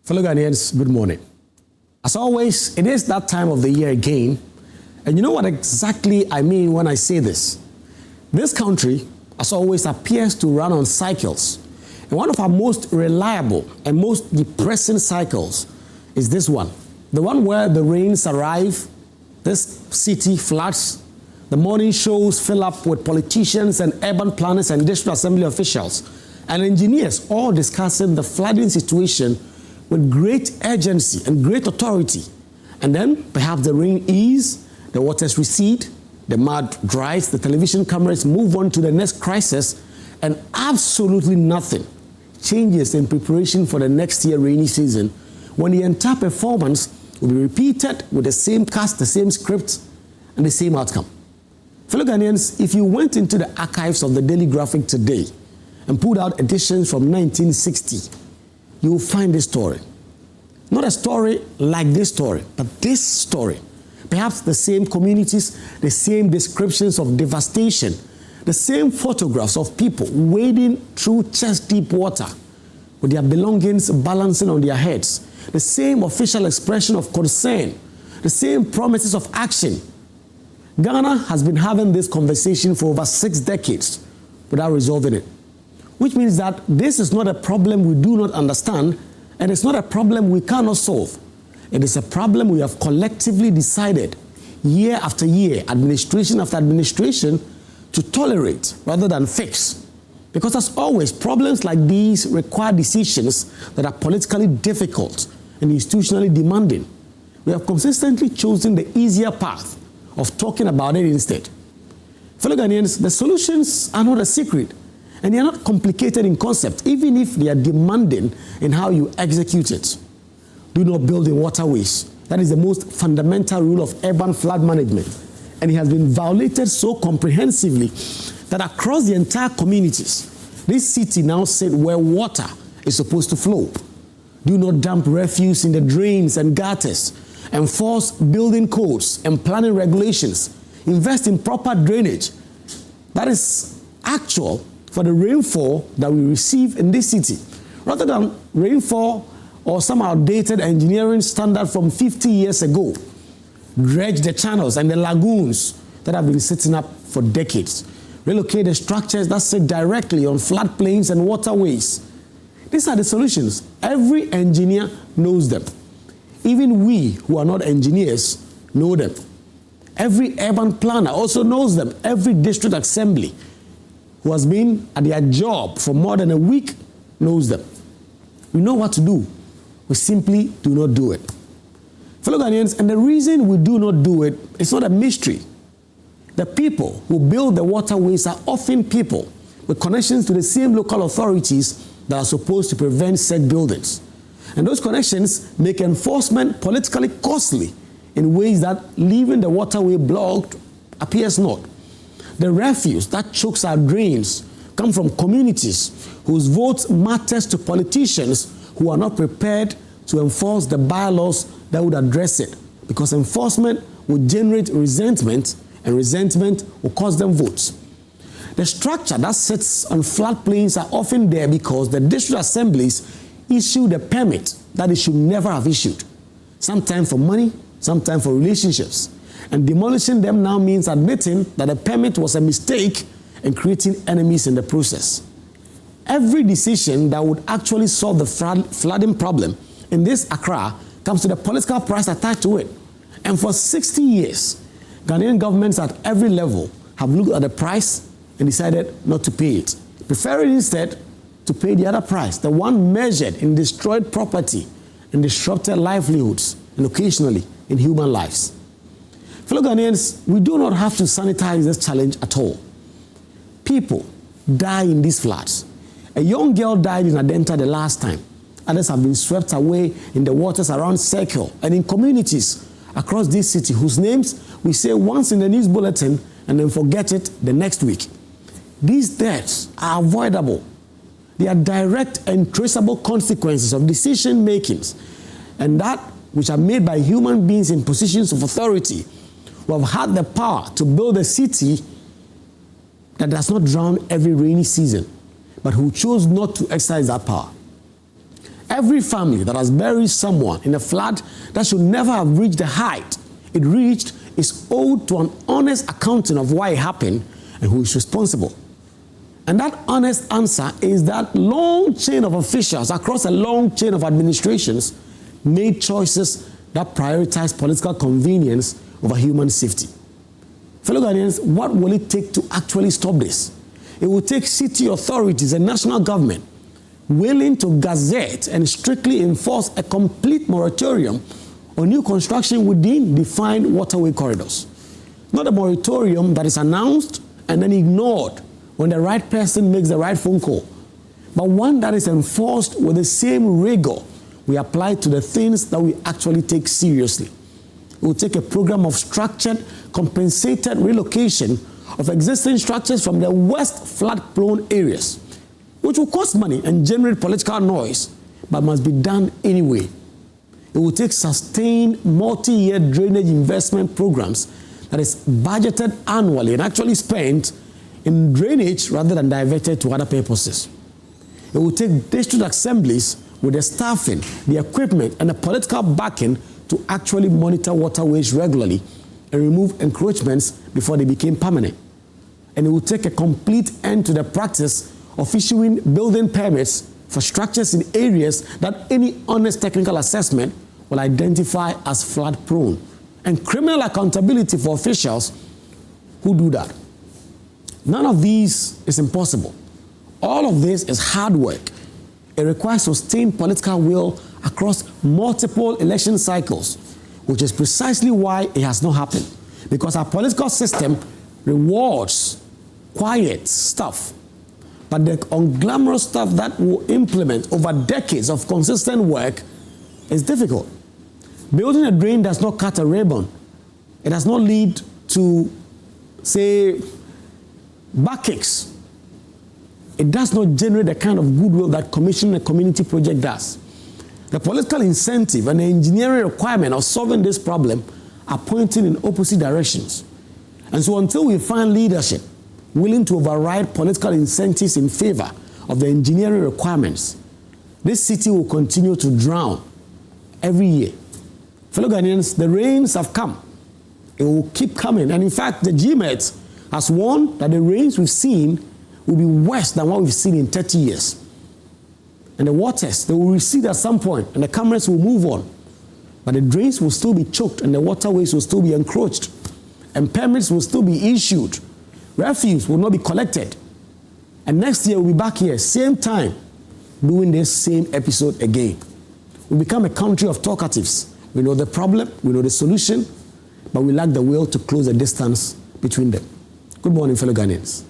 Fellow Ghanaians, good morning. As always, it is that time of the year again. And you know what exactly I mean when I say this? This country, as always, appears to run on cycles. And one of our most reliable and most depressing cycles is this one. The one where the rains arrive, this city floods, the morning shows fill up with politicians and urban planners and district assembly officials and engineers all discussing the flooding situation with great urgency and great authority. And then perhaps the rain eases, the waters recede, the mud dries, the television cameras move on to the next crisis, and absolutely nothing changes in preparation for the next year rainy season, when the entire performance will be repeated with the same cast, the same script, and the same outcome. Fellow Ghanaians, if you went into the archives of the Daily Graphic today and pulled out editions from 1960, you will find this story. Not a story like this story, but this story. Perhaps the same communities, the same descriptions of devastation, the same photographs of people wading through chest-deep water with their belongings balancing on their heads, the same official expression of concern, the same promises of action. Ghana has been having this conversation for over 6 decades without resolving it. Which means that this is not a problem we do not understand, and it's not a problem we cannot solve. It is a problem we have collectively decided, year after year, administration after administration, to tolerate rather than fix. Because as always, problems like these require decisions that are politically difficult and institutionally demanding. We have consistently chosen the easier path of talking about it instead. Fellow Ghanaians, the solutions are not a secret. And they are not complicated in concept, even if they are demanding in how you execute it. Do not build in waterways. That is the most fundamental rule of urban flood management. And it has been violated so comprehensively that across the entire communities, this city now sits where water is supposed to flow. Do not dump refuse in the drains and gutters. Enforce building codes and planning regulations. Invest in proper drainage. That is actual for the rainfall that we receive in this city, rather than rainfall or some outdated engineering standard from 50 years ago. Dredge the channels and the lagoons that have been sitting up for decades. Relocate the structures that sit directly on floodplains and waterways. These are the solutions. Every engineer knows them. Even we who are not engineers know them. Every urban planner also knows them. Every district assembly who has been at their job for more than a week knows them. We know what to do. We simply do not do it. Fellow Ghanaians, and the reason we do not do it is not a mystery. The people who build the waterways are often people with connections to the same local authorities that are supposed to prevent said buildings. And those connections make enforcement politically costly in ways that leaving the waterway blocked appears not. The refuse that chokes our drains come from communities whose votes matters to politicians who are not prepared to enforce the bylaws that would address it, because enforcement will generate resentment, and resentment will cost them votes. The structure that sits on floodplains are often there because the district assemblies issued a permit that they should never have issued, sometimes for money, sometimes for relationships. And demolishing them now means admitting that the permit was a mistake and creating enemies in the process. Every decision that would actually solve the flooding problem in this Accra comes to the political price attached to it. And for 60 years, Ghanaian governments at every level have looked at the price and decided not to pay it, preferring instead to pay the other price, the one measured in destroyed property and disrupted livelihoods, and occasionally in human lives. Fellow Ghanaians, we do not have to sanitize this challenge at all. People die in these floods. A young girl died in Adenta the last time. Others have been swept away in the waters around Circle and in communities across this city whose names we say once in the news bulletin and then forget it the next week. These deaths are avoidable. They are direct and traceable consequences of decision makings, and that which are made by human beings in positions of authority who have had the power to build a city that does not drown every rainy season, but who chose not to exercise that power. Every family that has buried someone in a flood that should never have reached the height it reached is owed to an honest accounting of why it happened and who is responsible. And that honest answer is that long chain of officials across a long chain of administrations made choices that prioritize political convenience over human safety. Fellow Ghanaians, what will it take to actually stop this? It will take city authorities and national government willing to gazette and strictly enforce a complete moratorium on new construction within defined waterway corridors. Not a moratorium that is announced and then ignored when the right person makes the right phone call, but one that is enforced with the same rigor we apply to the things that we actually take seriously. It will take a program of structured, compensated relocation of existing structures from the worst flood-prone areas, which will cost money and generate political noise, but must be done anyway. It will take sustained multi-year drainage investment programs that is budgeted annually and actually spent in drainage rather than diverted to other purposes. It will take district assemblies with the staffing, the equipment, and the political backing to actually monitor waterways regularly and remove encroachments before they became permanent. And it will take a complete end to the practice of issuing building permits for structures in areas that any honest technical assessment will identify as flood-prone, and criminal accountability for officials who do that. None of these is impossible. All of this is hard work. It requires sustained political will across multiple election cycles, which is precisely why it has not happened. Because our political system rewards quiet stuff, but the unglamorous stuff that will implement over decades of consistent work is difficult. Building a drain does not cut a ribbon. It does not lead to, say, backaches. It does not generate the kind of goodwill that commissioning a community project does. The political incentive and the engineering requirement of solving this problem are pointing in opposite directions. And so until we find leadership willing to override political incentives in favor of the engineering requirements, this city will continue to drown every year. Fellow Ghanaians, the rains have come. It will keep coming. And in fact, the d1ed has warned that the rains we've seen will be worse than what we've seen in 30 years. And the waters, they will recede at some point, and the cameras will move on. But the drains will still be choked, and the waterways will still be encroached, and permits will still be issued. Refuse will not be collected. And next year, we'll be back here, same time, doing this same episode again. We become a country of talkatives. We know the problem, we know the solution, but we lack the will to close the distance between them. Good morning, fellow Ghanaians.